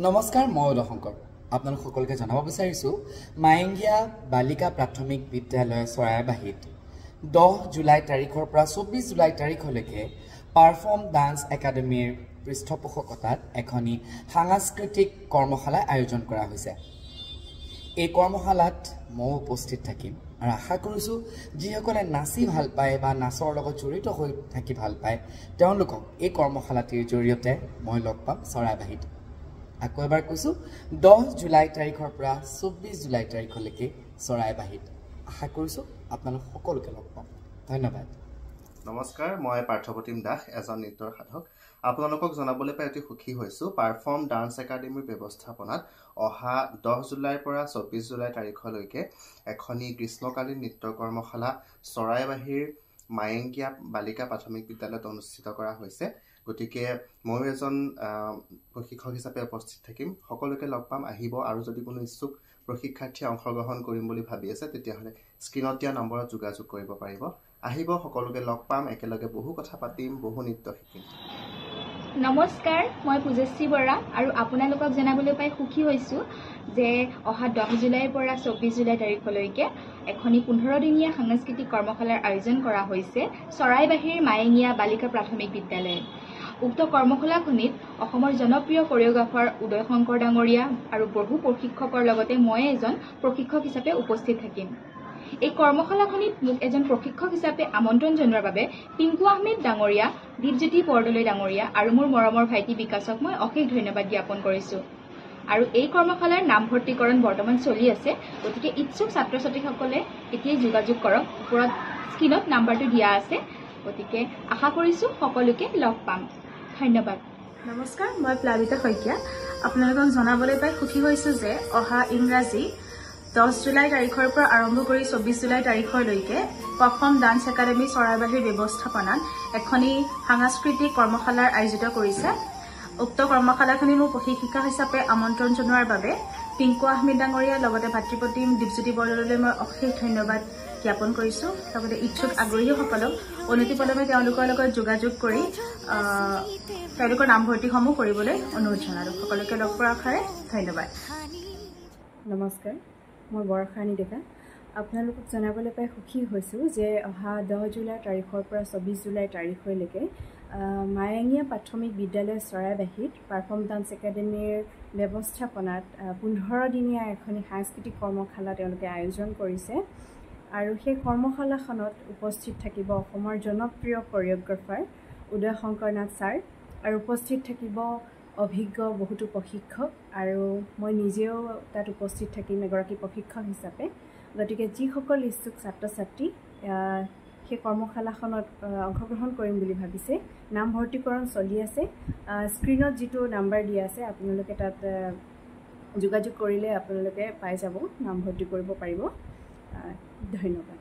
নমস্কাৰ মই উদয়শংকৰ আপোনালোক সকলোকে জনাব বিচাৰিছো মায়েঙ্গিয়া বালিকা প্ৰাথমিক বিদ্যালয় চৰাইবাহীত 10 জুলাই তাৰিখৰ পৰা 24 জুলাই তাৰিখলৈকে পাৰফৰ্ম ডান্স একাডেমীৰ পৃষ্ঠপোষকতাত এখনি সাংস্কৃতিক কৰ্মশালা আয়োজন কৰা হৈছে। এই কৰ্মশালাত মই উপস্থিত থাকিম আৰু আশা কৰিছো যিসকলে নাচি ভাল পায় বা নাচৰ লগত জড়িত হৈ থাকি ভাল পায় তেওঁলোকক এই কৰ্মশালাটিৰ জৰিয়তে মই লগ পাম চৰাইবাহীত। আকৌ এবাৰ কৈছো 10 জুলাই তাৰিখৰ পৰা 24 জুলাই তাৰিখলৈকে চৰাইবাহীত। আশা কৰিছো আপোনালোক সকলোকে লগ পাম। ধন্যবাদ। নমস্কাৰ, মই পাৰ্থপ্ৰতিম দাস, এজন নৃত্যৰ সাধক। আপোনালোকক জনাবলৈ পাই অতি সুখী হৈছো পাৰফৰ্ম ডান্স একাডেমীৰ ব্যৱস্থাপনাত অহা 10 জুলাইৰ পৰা 24 জুলাই তাৰিখলৈকে এখনি গ্ৰীষ্মকালীন নৃত্য কৰ্মশালা চৰাইবাহীৰ মায়েঙ্গিয়া বালিকা প্ৰাথমিক বিদ্যালয়ত অনুষ্ঠিত কৰা হৈছে। গতিকে মই এজন প্ৰশিক্ষক হিচাপে উপস্থিত থাকিম। সকলোকে লগ পাম, আহিব। আৰু যদি কোনো ইচ্ছুক প্ৰশিক্ষাৰ্থীয়ে অংশগ্ৰহণ কৰিম বুলি ভাবি আছে তেতিয়াহ'লে স্ক্ৰীনত দিয়া নম্বৰত যোগাযোগ কৰিব পাৰিব। আহিব, সকলোকে লগ পাম, একেলগে বহু কথা পাতিম, বহু নৃত্য শিকিম। নমস্কাৰ, মই পূজশ্ৰী বৰা আৰু আপোনালোকক জনাবলৈ পাই সুখী হৈছো যে অহা 10 জুলাইৰ পৰা 24 জুলাই তাৰিখলৈকে এখনি 15 দিনীয়া সাংস্কৃতিক কৰ্মশালাৰ আয়োজন কৰা হৈছে চৰাইবাহীৰ মায়েঙ্গিয়া বালিকা প্ৰাথমিক বিদ্যালয়ত। উক্ত কৰ্মশালাখনিত অসমৰ জনপ্ৰিয় কোৰিঅগ্ৰাফাৰ উদয়শংকৰ ডাঙৰীয়া আৰু বহু প্ৰশিক্ষকৰ লগতে মই এজন প্ৰশিক্ষক হিচাপে উপস্থিত থাকিম। এই কৰ্মশালাখনিত মোক এজন প্ৰশিক্ষক হিচাপে আমন্ত্ৰণ জনোৱাৰ বাবে পিংকু আহমেদ ডাঙৰীয়া, দীপজ্যোতি বৰদলৈ ডাঙৰীয়া আৰু মোৰ মৰমৰ ভাইটি বিকাশক মই অশেষ ধন্যবাদ জ্ঞাপন কৰিছো। আৰু এই কৰ্মশালাৰ নামভৰ্তিকৰণ বৰ্তমান চলি আছে, গতিকে ইচ্ছুক ছাত্ৰ ছাত্ৰীসকলে এতিয়াই যোগাযোগ কৰক। ওপৰত স্ক্ৰীনত নাম্বাৰটো দিয়া আছে, গতিকে আশা কৰিছো সকলোকে লগ পাম। ধন্যবাদ। নমস্কাৰ, মই প্লাবিতা শইকীয়া। আপোনালোকক জনাবলৈ পাই সুখী হৈছো যে অহা ইংৰাজী 10 জুলাই তাৰিখৰ পৰা আৰম্ভ কৰি 24 জুলাই তাৰিখলৈকে পাৰফৰ্ম ডান্স একাডেমী চৰাইবাহীৰ ব্যৱস্থাপনাত এখনি সাংস্কৃতিক কৰ্মশালাৰ আয়োজিত কৰিছে। উক্ত কৰ্মশালাখনি মোক প্ৰশিক্ষিকা হিচাপে আমন্ত্ৰণ জনোৱাৰ বাবে পিংকু আহমেদ ডাঙৰীয়া লগতে ভাতৃপ্ৰতিম দীপজ্যোতি বৰদলৈলৈ মই অশেষ ধন্যবাদ জ্ঞাপন কৰিছো। লগতে ইচ্ছুক আগ্ৰহীসকলক অনতিপলমে তেওঁলোকৰ লগত যোগাযোগ কৰি তেওঁলোকৰ নামভৰ্তিসমূহ কৰিবলৈ অনুৰোধ জনালো। সকলোকে লগ পোৱাৰ আশাৰে ধন্যবাদ। নমস্কাৰ, মই বৰষাৰাণী ডেকা। আপোনালোকক জনাবলৈ পাই সুখী হৈছোঁ যে অহা 10 জুলাই তাৰিখৰ পৰা 24 জুলাই তাৰিখলৈকে মায়েঙ্গিয়া প্ৰাথমিক বিদ্যালয় চৰাইবাহীত পাৰফৰ্ম ডান্স একাডেমীৰ ব্যৱস্থাপনাত 15 দিনীয়া এখনি সাংস্কৃতিক কৰ্মশালা তেওঁলোকে আয়োজন কৰিছে। আৰু সেই কৰ্মশালাখনত উপস্থিত থাকিব অসমৰ জনপ্ৰিয় কোৰিঅগ্ৰাফাৰ উদয়শংকৰ নাথ ছাৰ আৰু উপস্থিত থাকিব অভিজ্ঞ বহুতো প্ৰশিক্ষক, আৰু মই নিজেও তাত উপস্থিত থাকিম এগৰাকী প্ৰশিক্ষক হিচাপে। গতিকে যিসকল ইচ্ছুক ছাত্ৰ ছাত্ৰী সেই কৰ্মশালাখনত অংশগ্ৰহণ কৰিম বুলি ভাবিছে, নামভৰ্তিকৰণ চলি আছে। স্ক্ৰীনত যিটো নাম্বাৰ দিয়া আছে আপোনালোকে তাত যোগাযোগ কৰিলে আপোনালোকে পাই যাব, নামভৰ্তি কৰিব পাৰিব। ধন্যবাদ।